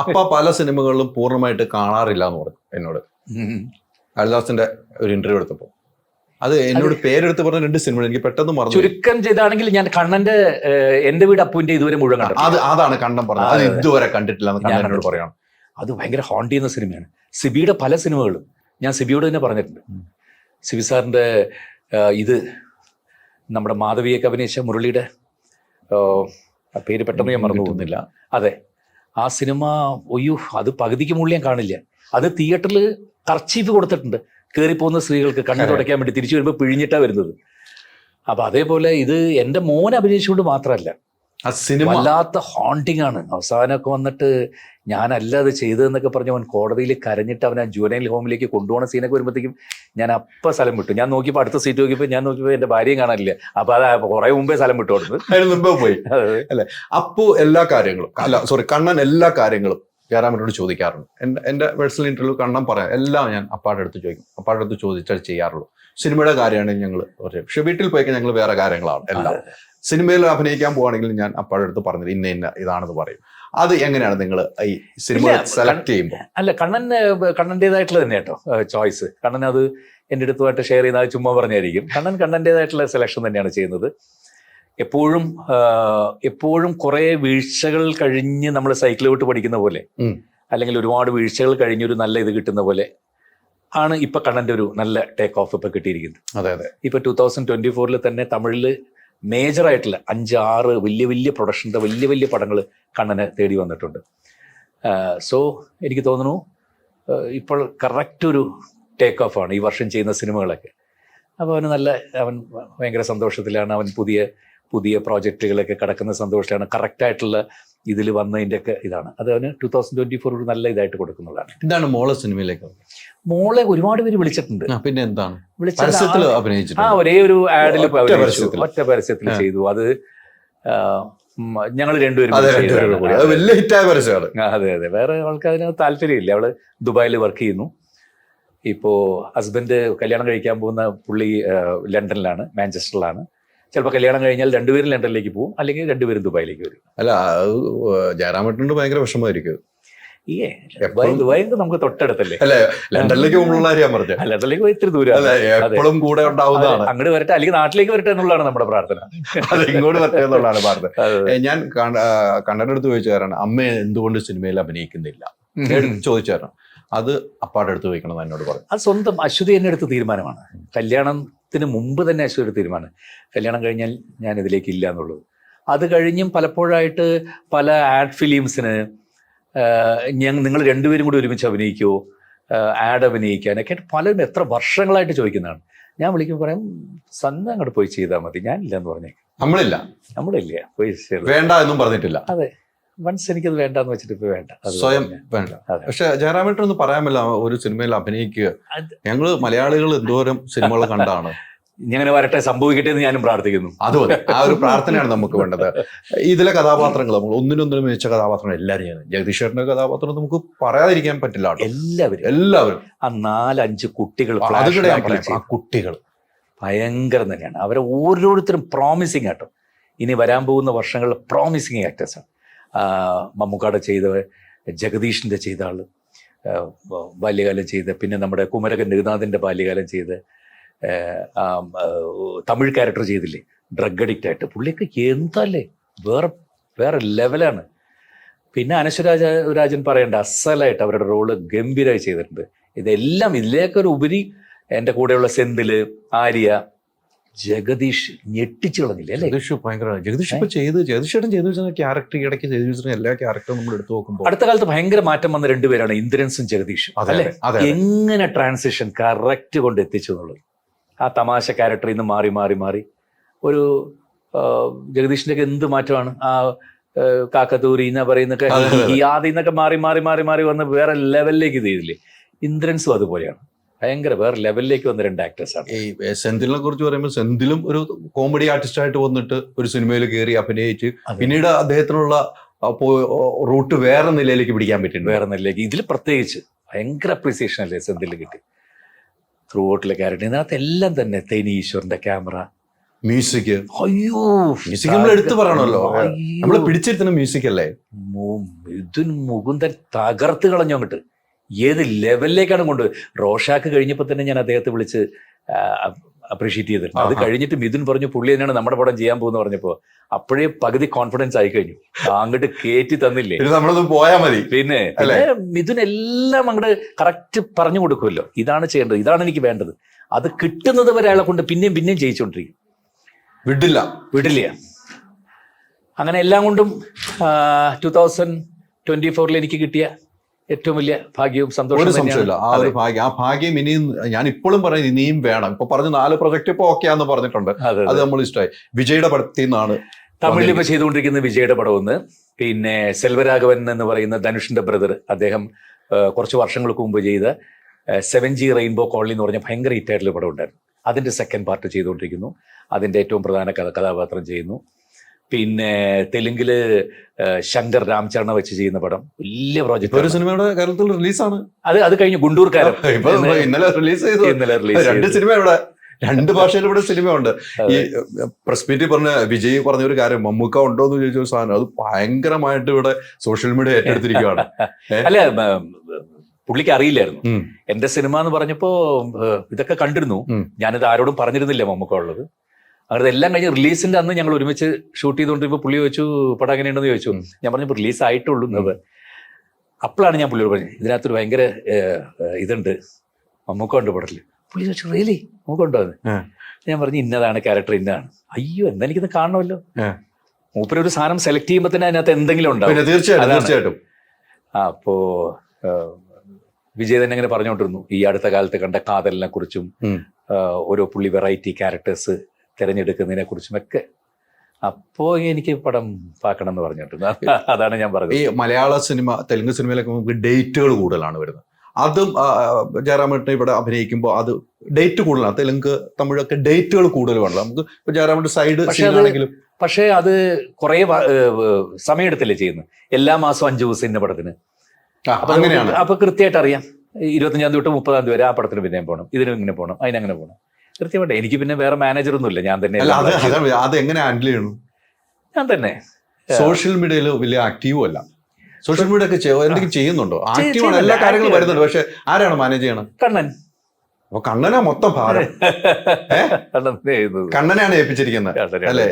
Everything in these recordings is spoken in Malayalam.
അപ്പ പല സിനിമകളിലും പൂർണ്ണമായിട്ട് കാണാറില്ല എന്ന് പറഞ്ഞു എന്നോട്. കാളിദാസിന്റെ ഒരു ഇന്റർവ്യൂ എടുത്തപ്പോൾ അത് എന്നോട് പേരെടുത്ത് പറഞ്ഞ 2 സിനിമകൾ എനിക്ക് പെട്ടെന്ന് മറന്നു. ചുരുക്കം ചെയ്താണെങ്കിൽ ഞാൻ കണ്ണന്റെ എന്റെ വീട് അപ്പുവിന്റെ ഇതുവരെ മുഴുവൻ കണ്ടു. അതാണ് കണ്ണൻ പറഞ്ഞത്. അത് ഇതുവരെ കണ്ടിട്ടില്ല എന്ന് കണ്ണൻ എന്നോട് പറയണം. അത് ഭയങ്കര ഹോണ്ട് ചെയ്യുന്ന സിനിമയാണ്. സിബിയുടെ പല സിനിമകളും ഞാൻ സിബിയോട് തന്നെ പറഞ്ഞിട്ടുണ്ട്. സിബി സാറിന്റെ ഇത് നമ്മുടെ മാധവിയൊക്കെ അഭിനയിച്ച മുരളിയുടെ പേര് പെട്ടെന്ന് ഞാൻ മറന്നു പോകുന്നില്ല. അതെ, ആ സിനിമ ഒയ്യോ, അത് പകുതിക്ക് മുകളിൽ ഞാൻ കാണില്ല. അത് തിയേറ്ററിൽ കർച്ചീഫ് കൊടുത്തിട്ടുണ്ട് കയറിപ്പോകുന്ന സ്ത്രീകൾക്ക് കണ്ണു തുടയ്ക്കാൻ വേണ്ടി. തിരിച്ചു വരുമ്പോൾ പിഴിഞ്ഞിട്ടാണ് വരുന്നത്. അപ്പൊ അതേപോലെ ഇത് എൻ്റെ മോൻ അഭിനയിച്ചുകൊണ്ട് മാത്രമല്ല, ആ സിനിമ വല്ലാത്ത ഹോണ്ടിങ് ആണ്. അവസാനമൊക്കെ വന്നിട്ട് ഞാനല്ല അത് ചെയ്തതെന്നൊക്കെ പറഞ്ഞ് അവൻ കോടതിയിൽ കരഞ്ഞിട്ട് അവൻ ആ ജുവനൈൽ ഹോമിലേക്ക് കൊണ്ടുപോകുന്ന സീനൊക്കെ വരുമ്പോഴത്തേക്കും ഞാൻ അപ്പം സ്ഥലം വിട്ടു. ഞാൻ നോക്കിയപ്പോൾ അടുത്ത സീറ്റ് നോക്കിയപ്പോൾ ഞാൻ നോക്കിയപ്പോൾ എൻ്റെ ഭാര്യയും കാണാനില്ല. അപ്പൊ അത് കുറെ മുമ്പേ സ്ഥലം വിട്ടു കൊടുത്ത് അതിന് മുമ്പേ പോയി അല്ലെ. അപ്പോ എല്ലാ കാര്യങ്ങളും കണ്ണൻ എല്ലാ കാര്യങ്ങളും ജയറാമിനോട് ചോദിക്കാറുണ്ട്. എൻ്റെ പേഴ്സണൽ ഇന്റർവ്യൂ കണ്ണൻ പറയാം എല്ലാം ഞാൻ അപ്പാടെ അടുത്ത് ചോദിക്കും. അപ്പാടെ അടുത്ത് ചോദിച്ചാൽ ചെയ്യാറുള്ളൂ. സിനിമയുടെ കാര്യമാണെങ്കിൽ ഞങ്ങൾ പക്ഷെ വീട്ടിൽ പോയിക്കാൻ ഞങ്ങൾ വേറെ കാര്യങ്ങളാണ് എല്ലാം. സിനിമയിൽ അഭിനയിക്കാൻ പോവാണെങ്കിൽ ഞാൻ അപ്പാടെ അടുത്ത് പറഞ്ഞത് ഇന്ന ഇതാണെന്ന് പറയും. അത് എങ്ങനെയാണ് നിങ്ങൾ ഈ സിനിമ സെലക്ട് ചെയ്യുമ്പോൾ? അല്ല, കണ്ണൻ്റെതായിട്ടുള്ള തന്നെ കേട്ടോ ചോയ്സ്. കണ്ണൻ അത് എൻ്റെ അടുത്തുമായിട്ട് ഷെയർ ചെയ്യുന്ന ചുമ്മാ പറഞ്ഞായിരിക്കും. കണ്ണൻ്റെതായിട്ടുള്ള സെലക്ഷൻ തന്നെയാണ് ചെയ്യുന്നത്. എപ്പോഴും കുറെ വീഴ്ചകൾ കഴിഞ്ഞ് നമ്മൾ സൈക്കിൾ വിട്ട് പഠിക്കുന്ന പോലെ, അല്ലെങ്കിൽ ഒരുപാട് വീഴ്ചകൾ കഴിഞ്ഞൊരു നല്ല ഇത് കിട്ടുന്ന പോലെ ആണ് ഇപ്പൊ കണ്ണന്റെ ഒരു നല്ല ടേക്ക് ഓഫ് ഇപ്പൊ കിട്ടിയിരിക്കുന്നത്. അതെ അതെ. ഇപ്പൊ 2024 തന്നെ തമിഴില് മേജറായിട്ടുള്ള 5-6 വലിയ പ്രൊഡക്ഷൻ്റെ വലിയ പടങ്ങൾ കണ്ണനെ തേടി വന്നിട്ടുണ്ട്. സോ എനിക്ക് തോന്നുന്നു ഇപ്പോൾ കറക്റ്റ് ഒരു ടേക്ക് ഓഫ് ആണ് ഈ വർഷം ചെയ്യുന്ന സിനിമകളൊക്കെ. അപ്പോൾ അവൻ ഭയങ്കര സന്തോഷത്തിലാണ്. അവൻ പുതിയ പ്രോജക്റ്റുകളൊക്കെ കിടക്കുന്ന സന്തോഷത്തിലാണ്. കറക്റ്റായിട്ടുള്ള ഇതിൽ വന്നതിൻ്റെയൊക്കെ ഇതാണ്. അത് അവന് 2024 ഒരു നല്ല ഇതായിട്ട് കൊടുക്കുന്നതാണ്. എന്താണ് മോളെ സിനിമയിലേക്ക്? മോളെ ഒരുപാട് പേര് വിളിച്ചിട്ടുണ്ട്. പിന്നെ എന്താണ് ഒരേ ഒരു ആഡിൽ ഒറ്റ പരസ്യത്തിൽ ചെയ്തു. അത് ഞങ്ങൾ രണ്ടുപേരും വലിയ ഹിറ്റായ പരസ്യമാണ്. അതെ. വേറെ ആൾക്ക് അതിന് താല്പര്യമില്ല. അവള് ദുബായിൽ വർക്ക് ചെയ്യുന്നു. ഇപ്പോ ഹസ്ബൻഡ് കല്യാണം കഴിക്കാൻ പോകുന്ന പുള്ളി ലണ്ടനിലാണ്, മാഞ്ചസ്റ്ററിലാണ്. ചിലപ്പോൾ കല്യാണം കഴിഞ്ഞാൽ രണ്ടുപേരും ലണ്ടനിലേക്ക് പോകും, അല്ലെങ്കിൽ രണ്ടുപേരും ദുബായിലേക്ക് വരും. അല്ല, ജയറാമേട്ടനുണ്ട് ഭയങ്കര വിഷമമായിരിക്കും. ദുബായ് നമുക്ക് തൊട്ടടുത്തല്ലേ. ലണ്ടനിലേക്ക് പോകുമ്പോൾ ഞാൻ പറഞ്ഞു, ലണ്ടനിലേക്ക് പോയി ഇത്തിരി ദൂരം എപ്പോഴും കൂടെ ഉണ്ടാവുന്നതാണ്. അങ്ങോട്ട് വരട്ടെ, അല്ലെങ്കിൽ നാട്ടിലേക്ക് വരട്ടെ എന്നുള്ളതാണ് നമ്മുടെ പ്രാർത്ഥന. ഇങ്ങോട്ട് വരട്ടെ എന്നുള്ളതാണ് പ്രാർത്ഥന. ഞാൻ കണ്ണൻ്റെ അടുത്ത് ചോദിച്ചു തരാണ്, അമ്മ എന്തുകൊണ്ട് സിനിമയിൽ അഭിനയിക്കുന്നില്ല ചോദിച്ചു തരണം. അത് അപ്പാടെ അടുത്ത് ചോദിക്കണം എന്നോട് പറഞ്ഞു. അത് സ്വന്തം അശ്വതി എന്നെ എടുത്ത തീരുമാനമാണ്. കല്യാണത്തിന് മുമ്പ് തന്നെ അശ്വതി തീരുമാനം, കല്യാണം കഴിഞ്ഞാൽ ഞാൻ ഇതിലേക്ക് ഇല്ല എന്നുള്ളത്. അത് കഴിഞ്ഞും പലപ്പോഴായിട്ട് പല ആഡ് ഫിലിംസിന് നിങ്ങൾ രണ്ടുപേരും കൂടി ഒരുമിച്ച് അഭിനയിക്കുമോ, ആഡ് അഭിനയിക്കാനൊക്കെ പലരും എത്ര വർഷങ്ങളായിട്ട് ചോദിക്കുന്നതാണ്. ഞാൻ വിളിക്കുമ്പോൾ പറയാം, സ്വന്തം അങ്ങോട്ട് പോയി ചെയ്താൽ മതി, ഞാനില്ല എന്ന് പറഞ്ഞേക്കും. നമ്മളില്ല പോയി വേണ്ട എന്നും പറഞ്ഞിട്ടില്ല. അതെ, വൺസ് എനിക്കത് വേണ്ടെന്ന് വെച്ചിട്ട് ഇപ്പൊ വേണ്ട, സ്വയം വേണ്ട. പക്ഷെ ജയറാമേട്ടനൊന്ന് പറയാമല്ലോ, ഒരു സിനിമയിൽ അഭിനയിക്കുക. ഞങ്ങള് മലയാളികൾ എന്തോരം സിനിമകൾ കണ്ടാണ്. ഇങ്ങനെ വരട്ടെ, സംഭവിക്കട്ടെ എന്ന് ഞാനും പ്രാർത്ഥിക്കുന്നു. അതുപോലെ ആ ഒരു പ്രാർത്ഥനയാണ് നമുക്ക് വേണ്ടത്. ഇതിലെ കഥാപാത്രങ്ങൾ നമ്മൾ ഒന്നിനൊന്നിനും മികച്ച കഥാപാത്രങ്ങൾ എല്ലാവരും ചെയ്യുന്നത്. ജഗദീഷേട്ടന്റെ കഥാപാത്രം നമുക്ക് പറയാതിരിക്കാൻ പറ്റില്ല. എല്ലാവരും ആ 4-5 കുട്ടികൾ, ആ കുട്ടികൾ ഭയങ്കരം തന്നെയാണ്. അവരെ ഓരോരുത്തരും പ്രോമിസിങ് ആട്ടോ. ഇനി വരാൻ പോകുന്ന വർഷങ്ങളിൽ പ്രോമിസിങ് ആക്ടേഴ്സാണ്. മമ്മൂക്കാടെ ചെയ്ത, ജഗദീഷിന്റെ ചെയ്ത ആള്, ബാല്യകാലം ചെയ്ത്, പിന്നെ നമ്മുടെ കുമരകൻ രഘുനാഥിന്റെ ബാല്യകാലം ചെയ്ത്, തമിഴ് ക്യാരക്ടർ ചെയ്തില്ലേ, ഡ്രഗ് അഡിക്റ്റ് ആയിട്ട്. പുള്ളിയൊക്കെ എന്തല്ലേ, വേറെ ലെവലാണ്. പിന്നെ അനശ്വരാജൻ പറയേണ്ട, അസലായിട്ട് അവരുടെ റോള് ഗംഭീരമായി ചെയ്തിട്ടുണ്ട്. ഇതെല്ലാം ഇതിലേക്കൊരു ഉപരി എൻ്റെ കൂടെയുള്ള സെന്തില്, ആര്യ, ജഗദീഷ് ഞെട്ടിച്ചു കളഞ്ഞില്ലേ അല്ലേ? ജഗദീഷ് ഇപ്പൊ ജഗദീഷേട്ടൻ ചെയ്തു വെച്ച ക്യാരക്ടർ, ഇടയ്ക്ക് ചെയ്തു എല്ലാ ക്യാരക്ടറും നമ്മൾ എടുത്തു നോക്കുമ്പോൾ അടുത്ത കാലത്ത് ഭയങ്കര മാറ്റം വന്ന രണ്ടുപേരാണ് ഇന്ദ്രൻസും ജഗദീഷും. അല്ലേ, എങ്ങനെ ട്രാൻസിഷൻ കറക്റ്റ് കൊണ്ട് എത്തിച്ചു എന്നുള്ളത്. ആ തമാശ ക്യാരക്ടറിൽ നിന്ന് മാറി ഒരു ജഗദീഷിന്റെ ഒക്കെ എന്ത് മാറ്റമാണ്. ആ കാക്കത്തൂരി എന്ന് പറയുന്നൊക്കെ ആദ്യം മാറി വന്ന് വേറെ ലെവലിലേക്ക് ചെയ്തില്ലേ. ഇന്ദ്രൻസും അതുപോലെയാണ്, ഭയങ്കര വേറെ ലെവലിലേക്ക് വന്ന 2 ആക്ടേഴ്സാണ്. ഈ സെന്തിലിനെ കുറിച്ച് പറയുമ്പോൾ, സെന്തിലും ഒരു കോമഡി ആർട്ടിസ്റ്റ് ആയിട്ട് വന്നിട്ട് ഒരു സിനിമയിൽ കയറി അഭിനയിച്ച് പിന്നീട് അദ്ദേഹത്തിനുള്ള റൂട്ട് വേറെ നിലയിലേക്ക് പിടിക്കാൻ പറ്റും. വേറെ നിലയിലേക്ക് ഇതിൽ പ്രത്യേകിച്ച് ഭയങ്കര അപ്രീസിയേഷൻ അല്ലേ സെന്തിൽ കിട്ടി. ത്രൂ ഔട്ടിലെ ക്യാരക്ടർ ഇതിനകത്ത് എല്ലാം തന്നെ. തേനി ഈശ്വറിന്റെ ക്യാമറ, മ്യൂസിക് അയ്യോ മ്യൂസിക് നമ്മൾ എടുത്തു പറയണമല്ലോ. അയ്യോ. നമ്മള് പിടിച്ചിരുത്തുന്ന മ്യൂസിക് അല്ലേ. മിഥുൻ മുകുന്ദൻ തകർത്ത് കളഞ്ഞു അങ്ങോട്ട്. ഏത് ലെവലിലേക്കാണ് കൊണ്ട് റോഷാക്ക് കഴിഞ്ഞപ്പോൾ തന്നെ ഞാൻ അദ്ദേഹത്തെ വിളിച്ച് അപ്രീഷിയേറ്റ് ചെയ്തിട്ടുണ്ട്. അത് കഴിഞ്ഞിട്ട് മിഥുൻ പറഞ്ഞു പുള്ളി തന്നെയാണ് നമ്മുടെ പടം ചെയ്യാൻ പോകുന്ന പറഞ്ഞപ്പോൾ അപ്പോഴേ പകുതി കോൺഫിഡൻസ് ആയി കഴിഞ്ഞു. അങ്ങോട്ട് കയറ്റി തന്നില്ലേ, നമ്മളൊന്ന് പോയാൽ മതി. പിന്നെ മിഥുൻ എല്ലാം അങ്ങോട്ട് കറക്റ്റ് പറഞ്ഞു കൊടുക്കുമല്ലോ, ഇതാണ് ചെയ്യേണ്ടത്, ഇതാണ് എനിക്ക് വേണ്ടത്. അത് കിട്ടുന്നത് വരെ അയാളെ കൊണ്ട് പിന്നെയും പിന്നെയും ജയിച്ചുകൊണ്ടിരിക്കും, വിടില്ല. അങ്ങനെ എല്ലാം കൊണ്ടും 2024 എനിക്ക് കിട്ടിയ ഏറ്റവും വലിയ ഭാഗ്യവും സന്തോഷവും. സംശയമില്ല, ആ ഒരു ഭാഗ്യം, ആ ഭാഗ്യം ഇനിയും ഞാൻ ഇപ്പോഴും പറയുന്നത് ഇനിയും വേണം. ഇപ്പൊ പറഞ്ഞ 4 പ്രൊജക്ട് ഇപ്പൊ ഓക്കെയാന്ന് പറഞ്ഞിട്ടുണ്ട്, അത് നമ്മൾ ഇഷ്ടമായി. വിജയുടെ പടത്തിൽ നിന്നാണ് തമിഴിൽ ഇപ്പൊ ചെയ്തുകൊണ്ടിരിക്കുന്ന വിജയുടെ പടമെന്ന്. പിന്നെ സെൽവരാഘവൻ എന്ന് പറയുന്ന ധനുഷിന്റെ ബ്രദർ, അദ്ദേഹം കുറച്ച് വർഷങ്ങൾക്ക് മുമ്പ് ചെയ്ത 7G റെയിൻബോ കോളനി എന്ന് പറഞ്ഞ ഭയങ്കര ഹിറ്റായിട്ടുള്ള പടം ഉണ്ടായിരുന്നു. അതിന്റെ സെക്കൻഡ് പാർട്ട് ചെയ്തുകൊണ്ടിരിക്കുന്നു. അതിന്റെ ഏറ്റവും പ്രധാന കഥാപാത്രം ചെയ്യുന്നു. പിന്നെ തെലുങ്കില് ശങ്കർ രാംചരണ വെച്ച് ചെയ്യുന്ന പടം, വലിയ പ്രോജക്ട്. ഒരു സിനിമയുടെ കേരളത്തിൽ റിലീസാണ്. അത് കഴിഞ്ഞു, ഗുണ്ടൂർക്കാരൻ ഇന്നലെ റിലീസ് ചെയ്തു. 2 സിനിമ ഇവിടെ, 2 ഭാഷയിൽ ഇവിടെ സിനിമ ഉണ്ട്. ഈ പ്രസ് മീറ്റിൽ പറഞ്ഞ വിജയ് പറഞ്ഞ ഒരു കാര്യം, മമ്മൂക്ക ഉണ്ടോ എന്ന് ചോദിച്ച ഒരു സാധനം, അത് ഭയങ്കരമായിട്ട് ഇവിടെ സോഷ്യൽ മീഡിയ ഏറ്റെടുത്തിരിക്കുകയാണ്. അല്ല, പുള്ളിക്ക് അറിയില്ലായിരുന്നു എന്റെ സിനിമ എന്ന് പറഞ്ഞപ്പോ. ഇതൊക്കെ കണ്ടിരുന്നു, ഞാനിത് ആരോടും പറഞ്ഞിരുന്നില്ല മമ്മൂക്ക ഉള്ളത്. അങ്ങനെ എല്ലാം കഴിഞ്ഞ് റിലീസിന്റെ അന്ന് ഞങ്ങൾ ഒരുമിച്ച് ഷൂട്ട് ചെയ്തുകൊണ്ടിരിക്കുമ്പോൾ പുള്ളി ചോദിച്ചു പടം എങ്ങനെയുണ്ടെന്ന് ചോദിച്ചു. ഞാൻ പറഞ്ഞു റിലീസ് ആയിട്ടുള്ളൂ എന്നത്. അപ്പോഴാണ് ഞാൻ പുള്ളിയോട് പറഞ്ഞത് ഇതിനകത്തൊരു ഭയങ്കര ഇതുണ്ട്, മമ്മൂക്ക ഉണ്ട് പടത്തില്. പുള്ളി ചോദിച്ചു റിയലി മമ്മൂക്ക ഉണ്ടോ എന്ന്. ഞാൻ പറഞ്ഞു ഇന്നതാണ് ക്യാരക്ടർ, ഇന്നതാണ്. അയ്യോ എന്താ എനിക്കിത് കാണണമല്ലോ. മൂപ്പരൊരു സാധനം സെലക്ട് ചെയ്യുമ്പോൾ തന്നെ അതിനകത്ത് എന്തെങ്കിലും ഉണ്ടാവും. തീർച്ചയായിട്ടും. അപ്പോ വിജയ് തന്നെ അങ്ങനെ പറഞ്ഞുകൊണ്ടിരുന്നു ഈ അടുത്ത കാലത്ത് കണ്ട കാതലിനെ കുറിച്ചും ഓരോ പുള്ളി വെറൈറ്റി ക്യാരക്ടേഴ്സ് തിരഞ്ഞെടുക്കുന്നതിനെ കുറിച്ചും ഒക്കെ. അപ്പോ എനിക്ക് പടം പാക്കണം എന്ന് പറഞ്ഞിട്ടുണ്ട്. അതാണ് ഞാൻ പറഞ്ഞത്. ഈ മലയാള സിനിമ, തെലുങ്ക് സിനിമയിലൊക്കെ നമുക്ക് ഡേറ്റുകൾ കൂടുതലാണ് വരുന്നത്. അതും ജയറാമേട്ടൻ ഇവിടെ അഭിനയിക്കുമ്പോൾ അത് ഡേറ്റ് കൂടുതലാണ്. തെലുങ്ക്, തമിഴൊക്കെ ഡേറ്റുകൾ കൂടുതലുണ്ട്. നമുക്ക് ഇപ്പൊ ജയറാമേട്ടൻ സൈഡ് സീനാണെങ്കിലും. പക്ഷേ അത് കുറെ സമയമെടുത്തല്ലേ ചെയ്യുന്നത്. എല്ലാ മാസവും 5 ദിവസം ഇന്ന പടത്തിന്. അങ്ങനെയാണ്. അപ്പൊ കൃത്യമായിട്ട് അറിയാം 25 തൊട്ട് 30 വരെ ആ പടത്തിന് പിന്നെയും പോകണം, ഇതിനും ഇങ്ങനെ പോകണം, അതിനങ്ങനെ പോകണം കൃത്യമായിട്ട്. എനിക്ക് പിന്നെ വേറെ മാനേജറൊന്നുമില്ല, ഞാൻ തന്നെ. അത് എങ്ങനെ ഹാൻഡിൽ ചെയ്യണം? ഞാൻ തന്നെ. സോഷ്യൽ മീഡിയയിൽ വലിയ ആക്റ്റീവും അല്ല. സോഷ്യൽ മീഡിയ ഒക്കെ എന്തെങ്കിലും ചെയ്യുന്നുണ്ടോ? ആക്റ്റീവാണ്, എല്ലാ കാര്യങ്ങളും വരുന്നുണ്ട്. പക്ഷെ ആരാണ് മാനേജ് ചെയ്യണം? കണ്ണൻ. അപ്പൊ കണ്ണനാ മൊത്തം ഭാരം. കണ്ണനെയാണ് ഏൽപ്പിച്ചിരിക്കുന്നത് അല്ലെ?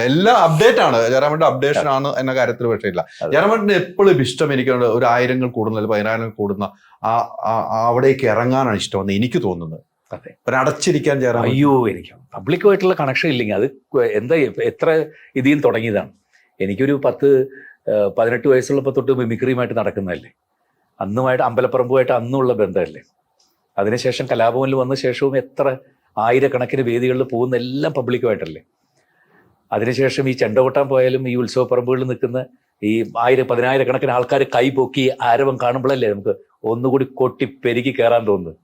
എല്ലാം അപ്ഡേറ്റ് ആണ്, ജയറാമേട്ടന്റെ അപ്ഡേഷൻ ആണ് എന്ന കാര്യത്തിൽ പക്ഷേ ഇല്ല. ജയറാമേട്ടന് എപ്പോഴും ഇഷ്ടം എനിക്ക് 1000 കൂടുന്ന 10,000 കൂടുന്ന അവിടേക്ക് ഇറങ്ങാനാണ് ഇഷ്ടമെന്ന് എനിക്ക് തോന്നുന്നത്. അടച്ചിരിക്കാൻ ജയറാമേട്ടൻ. അയ്യോ, എനിക്ക് പബ്ലിക്കുമായിട്ടുള്ള കണക്ഷൻ ഇല്ലെങ്കിൽ അത് എന്താ, എത്ര ഇതിൽ തുടങ്ങിയതാണ്. എനിക്കൊരു 18 വയസ്സുള്ളപ്പോൾ തൊട്ട് മിമിക്രിയുമായിട്ട് നടക്കുന്നതല്ലേ, അന്നുമായിട്ട് അമ്പലപ്പറമ്പുമായിട്ട് അന്നുള്ള ബന്ധമല്ലേ. അതിനുശേഷം കലാഭവനിൽ വന്ന ശേഷവും എത്ര ആയിരക്കണക്കിന് വേദികളിൽ പോകുന്ന എല്ലാം പബ്ലിക്കുമായിട്ടല്ലേ. അതിനുശേഷം ഈ ചെണ്ട കൊട്ടാൻ പോയാലും ഈ ഉത്സവ പറമ്പുകളിൽ നിൽക്കുന്ന ഈ 1000-10,000 കണക്കിന് ആൾക്കാർ കൈ പൊക്കി ആരവം കാണുമ്പോഴല്ലേ നമുക്ക് ഒന്നുകൂടി കൊട്ടി പെരുകി കയറാൻ തോന്നുന്നു.